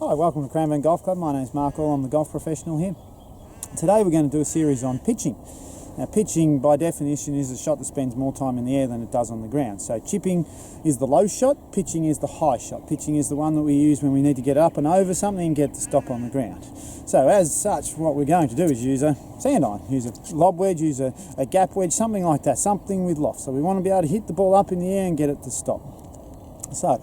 Hi, welcome to Cranbourne Golf Club. My name is Mark All. I'm the golf professional here. Today we're going to do a series on pitching. Now, pitching by definition is a shot that spends more time in the air than it does on the ground. So chipping is the low shot, pitching is the high shot. Pitching is the one that we use when we need to get up and over something and get the stop on the ground. So as such, what we're going to do is use a sand iron, use a lob wedge, use a gap wedge, something like that, something with loft. So we want to be able to hit the ball up in the air and get it to stop. So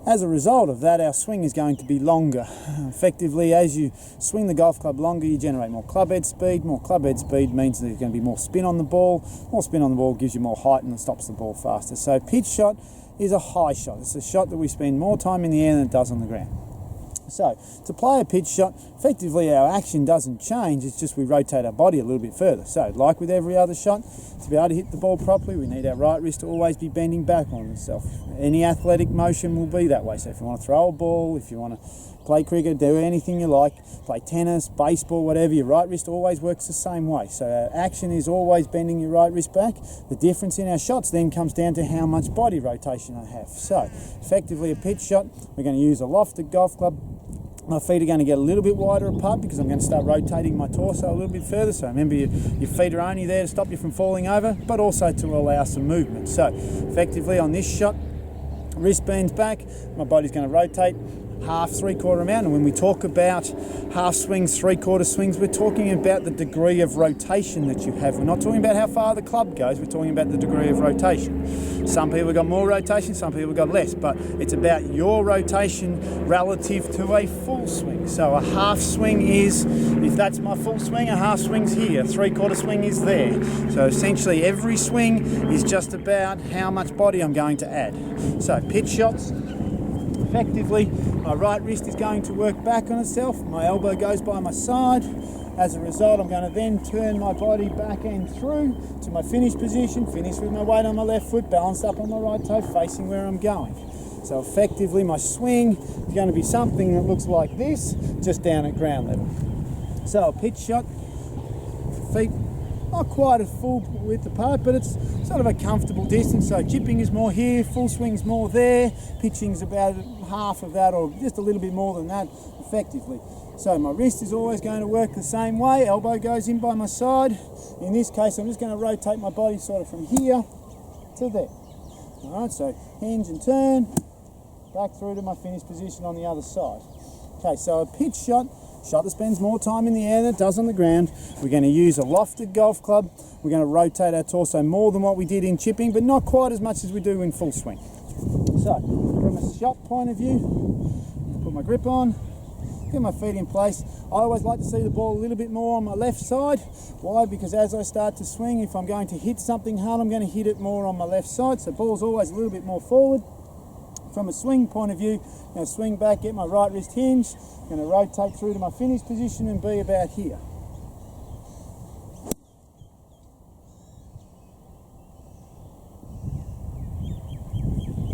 as a result of that, our swing is going to be longer. Effectively, as you swing the golf club longer, you generate more club head speed. More club head speed means there's going to be more spin on the ball. More spin on the ball gives you more height and it stops the ball faster. So pitch shot is a high shot. It's a shot that we spend more time in the air than it does on the ground. So to play a pitch shot, effectively our action doesn't change, it's just we rotate our body a little bit further. So like with every other shot, to be able to hit the ball properly, we need our right wrist to always be bending back on itself. Any athletic motion will be that way. So if you want to throw a ball, if you want to play cricket, do anything you like, play tennis, baseball, whatever, your right wrist always works the same way. So our action is always bending your right wrist back. The difference in our shots then comes down to how much body rotation I have. So effectively a pitch shot, we're going to use a lofted golf club. My feet are going to get a little bit wider apart because I'm going to start rotating my torso a little bit further. So remember, your feet are only there to stop you from falling over, but also to allow some movement. So effectively on this shot, wrist bends back, my body's going to rotate half, three-quarter amount. And when we talk about half swings, three-quarter swings, we're talking about the degree of rotation that you have. We're not talking about how far the club goes, we're talking about the degree of rotation. Some people got more rotation, some people got less, but it's about your rotation relative to a full swing. So a half swing is, if that's my full swing, a half swing's here, three-quarter swing is there. So essentially every swing is just about how much body I'm going to add. So pitch shots, effectively, my right wrist is going to work back on itself, my elbow goes by my side. As a result, I'm going to then turn my body back and through to my finish position, finish with my weight on my left foot, balanced up on my right toe, facing where I'm going. So effectively, my swing is going to be something that looks like this, just down at ground level. So a pitch shot, feet not quite a full width apart, but it's sort of a comfortable distance. So chipping is more here, full swing's more there, pitching's about half of that or just a little bit more than that effectively. So my wrist is always going to work the same way, elbow goes in by my side. In this case, I'm just going to rotate my body sort of from here to there. All right, so hinge and turn, back through to my finish position on the other side. Okay, so a pitch shot that spends more time in the air than it does on the ground. We're going to use a lofted golf club. We're going to rotate our torso more than what we did in chipping, but not quite as much as we do in full swing. So, from a shot point of view, put my grip on, get my feet in place. I always like to see the ball a little bit more on my left side. Why? Because as I start to swing, if I'm going to hit something hard, I'm going to hit it more on my left side. So ball's always a little bit more forward. From a swing point of view, I'm going to swing back, get my right wrist hinged, I'm going to rotate through to my finish position and be about here.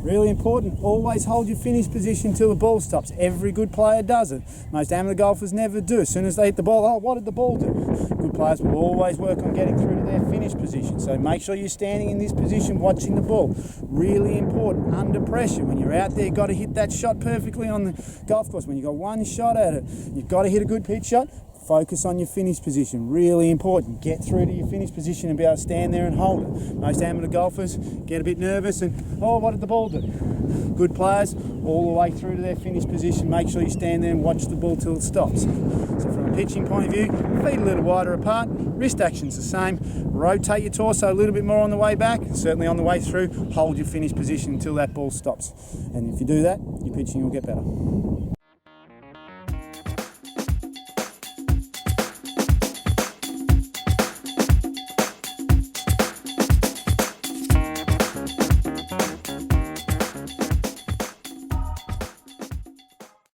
Really important, always hold your finish position till the ball stops. Every good player does it. Most amateur golfers never do. As soon as they hit the ball, oh, what did the ball do? Good players will always work on getting through to their finish position. So make sure you're standing in this position watching the ball. Really important, under pressure. When you're out there, you've got to hit that shot perfectly on the golf course. When you've got one shot at it, you've got to hit a good pitch shot. Focus on your finish position, really important. Get through to your finish position and be able to stand there and hold it. Most amateur golfers get a bit nervous and, oh, what did the ball do? Good players, all the way through to their finish position, make sure you stand there and watch the ball till it stops. So from a pitching point of view, feet a little wider apart, wrist action's the same. Rotate your torso a little bit more on the way back, certainly on the way through, hold your finish position until that ball stops. And if you do that, your pitching will get better.